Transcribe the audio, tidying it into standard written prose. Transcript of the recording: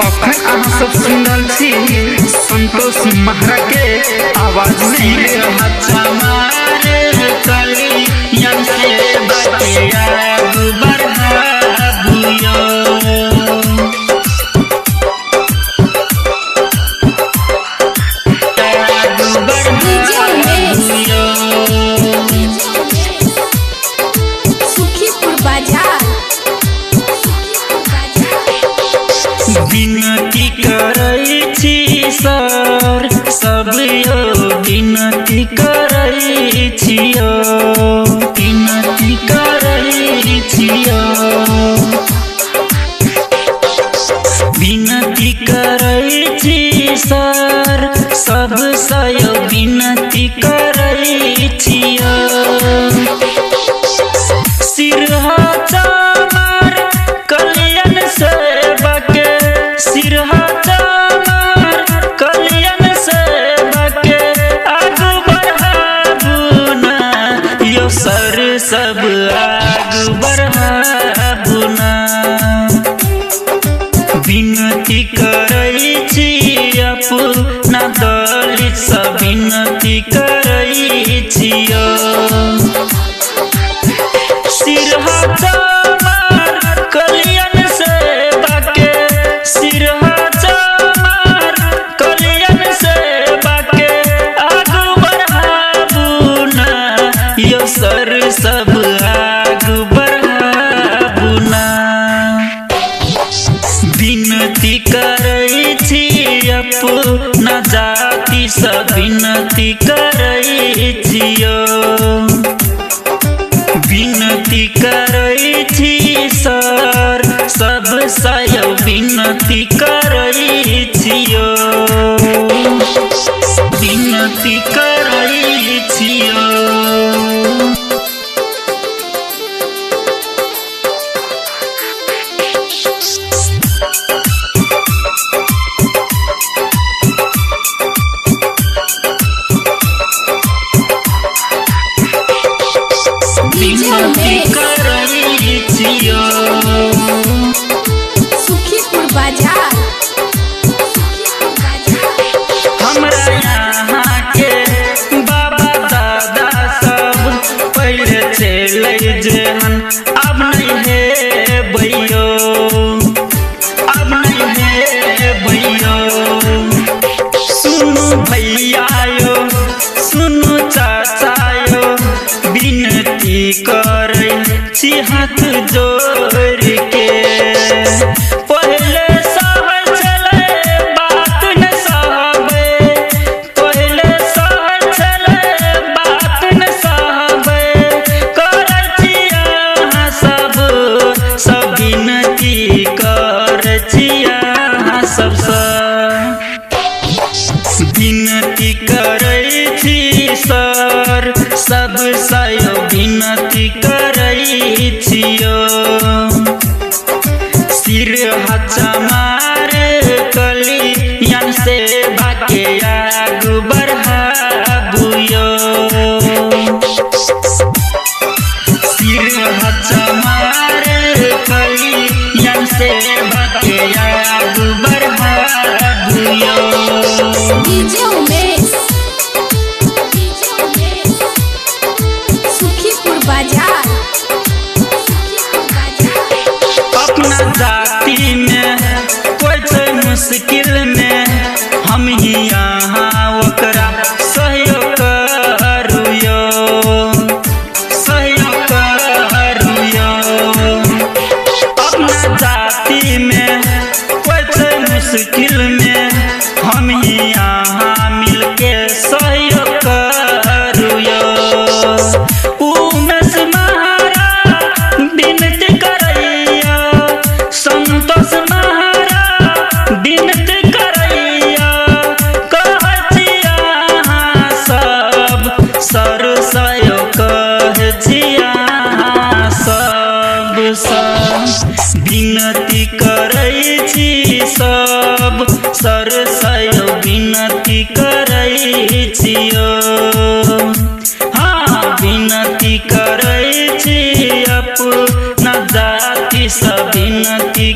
अखन अहाँ सब सुन रहल छी संतोष महरा के आवाज में। विनती करै छी सर सब यो, विनती करै छियो, विनती करै छियो, विनती करै छी सर सब सयो, विनती करै छियो। सिरहा चामर कल्याण सेवक, सिरहा चामर कल्याण सेवक आगू बढ़ाबू ना यो सर सब आगू बढ़ाबू ना। विनती करै छी अपना दलित सँ, विनती करै छियो। सिरहा चामर कल्याण सेवक, सिरहा चामर कल्याण सेवक आगू बढ़ाबू ना यो सर सब आगू बढ़ाबू ना। विनती करै छी अपना जाति सँ, विनती करै छियो। विनती करै छी सर सब सयो, विनती करै छियो, विनती करै छियो। विनती करै छियो। सुखीपुर बाजार, हमरा यहाँ के बाबा दादा सब पहले चलै जेहन अब नहीं है भैयो, अब नहीं है भैयो। सुनु भैया यो, सुनु चाचा यो, विनती करै छी हाथ जोड़ के। पहले सहल चले बात न सहबे, पहले सहल चले बात न सहबे, करै छी अहाँ सब सब विनती करै छी अहाँ सब विनती करै छी सर सब सयो, विनती करै छियो। सिरहा चामर कल्याण सेवक आगू बढ़ाबू यो। सिरहा चामर कल्याण सेवक आगू बढ़ाबू यो। डीजे उमेश, सुखीपुर बाजार, अपना जाति में कोई छै मुश्किल में हम ही यहाँ ओकरा सहयोग करू यो, सहयोग करू यो। अपना जाति में कोई छै मुश्किल में हम ही यहाँ मिलके सहयोग करू यो। उमेश महरा विनती करैया, संतोष महरा विनती करैया, कहै छी अहाँ सब सर सयो, कहै छी अहाँ सब विनती करै छी सब सर सयो, विनती करै छियो। हाँ विनती करै छी अपना जाति सँ, विनती